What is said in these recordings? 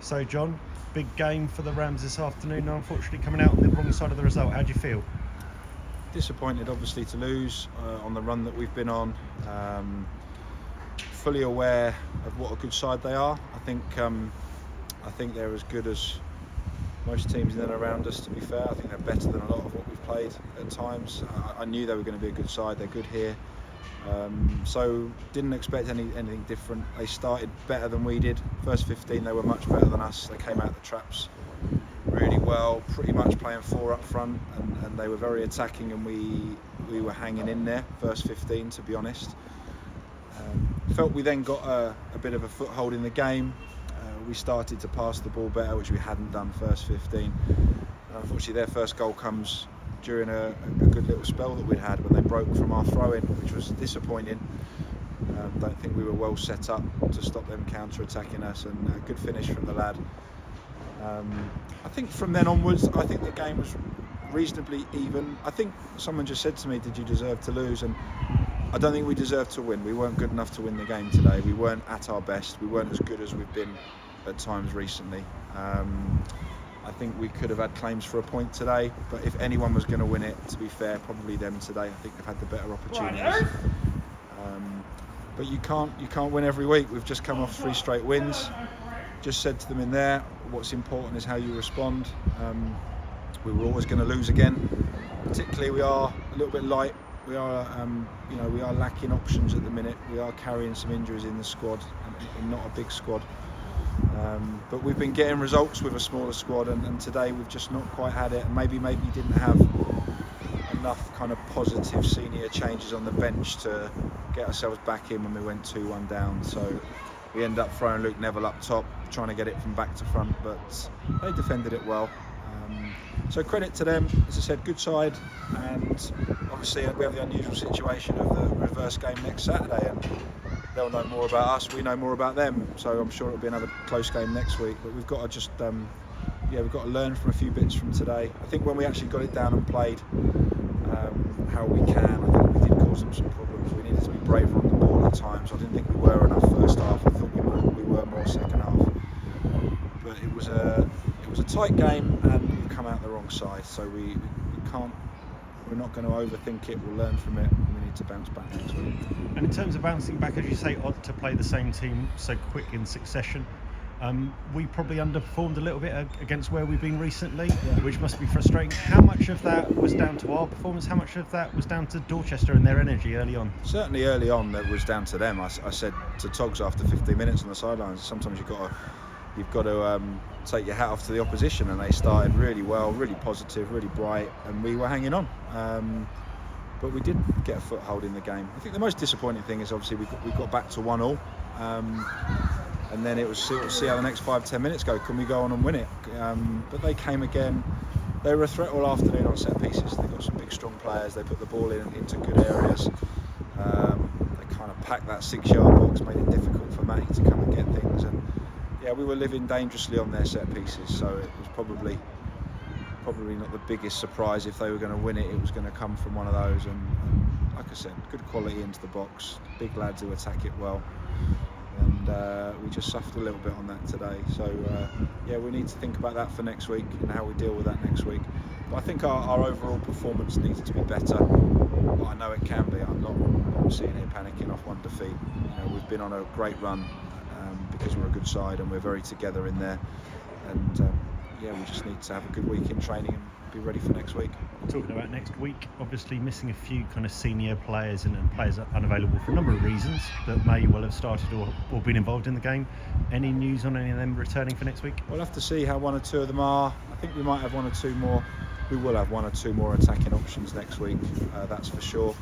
So, John, big game for the Rams this afternoon. Unfortunately, coming out on the wrong side of the result. How do you feel? Disappointed, obviously, to lose on the run that we've been on. Fully aware of what a good side they are. I think they're as good as most teams in and around us. To be fair, I think they're better than a lot of what we've played at times. I knew they were going to be a good side. They're good here. So didn't expect anything different. They started better than we did. First 15 they were much better than us. They came out the traps really well, pretty much playing 4 up front, and they were very attacking, and we were hanging in there first 15, to be honest. Felt we then got a bit of a foothold in the game. We started to pass the ball better, which we hadn't done first 15. Unfortunately, their first goal comes during a good little spell that we'd had when they broke from our throw-in, which was disappointing. Don't think we were well set up to stop them counter-attacking us, and a good finish from the lad. I think from then onwards, I think the game was reasonably even. I think someone just said to me, did you deserve to lose? And I don't think we deserved to win. We weren't good enough to win the game today. We weren't at our best. We weren't as good as we've been at times recently. I think we could have had claims for a point today, but if anyone was going to win it, to be fair, probably them today. I think they've had the better opportunities. But you can't win every week. We've just come off 3 straight wins. Just said to them in there, what's important is how you respond. We were always going to lose again. Particularly, we are a little bit light. We are, we are lacking options at the minute. We are carrying some injuries in the squad, and not a big squad. But we've been getting results with a smaller squad, and today we've just not quite had it. And maybe didn't have enough kind of positive senior changes on the bench to get ourselves back in when we went 2-1 down. So we end up throwing Luke Neville up top, trying to get it from back to front, but they defended it well. So credit to them. As I said, good side, and obviously we have the unusual situation of the reverse game next Saturday, and they'll know more about us, we know more about them, so I'm sure it'll be another close game next week. But we've got to just we've got to learn from a few bits from today. I think when we actually got it down and played how we can, I think we did cause them some problems. We needed to be braver on the ball at times. I didn't think we were enough first half. I thought we were more second half. But it was a tight game, and we've come out the wrong side, so we're not going to overthink it. We'll learn from it. We need to bounce back next week. And in terms of bouncing back, as you say, odd to play the same team so quick in succession. We probably underperformed a little bit against where we've been recently, which must be frustrating. How much of that was down to our performance? How much of that was down to Dorchester and their energy early on? Certainly early on, that was down to them. I said to Togs after 15 minutes on the sidelines, sometimes you've got to take your hat off to the opposition, and they started really well, really positive, really bright, and we were hanging on. But we did get a foothold in the game. I think the most disappointing thing is obviously we got back to 1-1, and then it was see how the next 5-10 minutes go. Can we go on and win it? But they came again. They were a threat all afternoon on set pieces. They got some big, strong players. They put the ball into good areas. They kind of packed that 6-yard box, made it difficult for Matty to come and get things. And we were living dangerously on their set pieces. So it was probably not the biggest surprise. If they were going to win it, it was going to come from one of those. And like I said, good quality into the box, big lads who attack it well, and we just suffered a little bit on that today. So we need to think about that for next week and how we deal with that next week. But I think our overall performance needs to be better, but I know it can be. I'm not sitting here panicking off one defeat. We've been on a great run because we're a good side and we're very together in there, and we just need to have a good week in training and be ready for next week. Talking about next week, obviously missing a few kind of senior players and players are unavailable for a number of reasons that may well have started or been involved in the game. Any news on any of them returning for next week? We'll have to see how 1 or 2 of them are. I think we might have 1 or 2 more. We will have 1 or 2 more attacking options next week, that's for sure.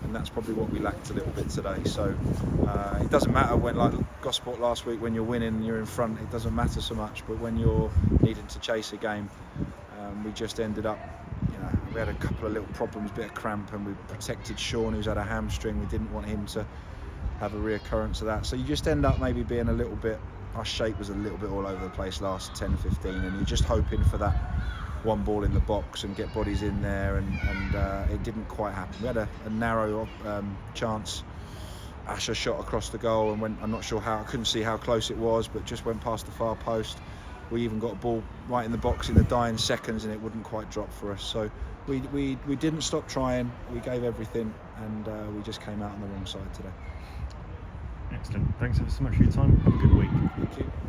And that's probably what we lacked a little bit today. So it doesn't matter when, like Gosport last week, when you're winning and you're in front, it doesn't matter so much. But when you're needing to chase a game, we just ended up, we had a couple of little problems, bit of cramp, and we protected Sean, who's had a hamstring. We didn't want him to have a reoccurrence of that. So you just end up maybe being a little bit, our shape was a little bit all over the place last 10-15, and you're just hoping for that one ball in the box and get bodies in there, and it didn't quite happen. We had a narrow chance. Asher shot across the goal and went, I'm not sure how, I couldn't see how close it was, but just went past the far post. we even got a ball right in the box in the dying seconds and it wouldn't quite drop for us. So we didn't stop trying, we gave everything, and we just came out on the wrong side today. Excellent. Thanks ever so much for your time. Have a good week. Thank you.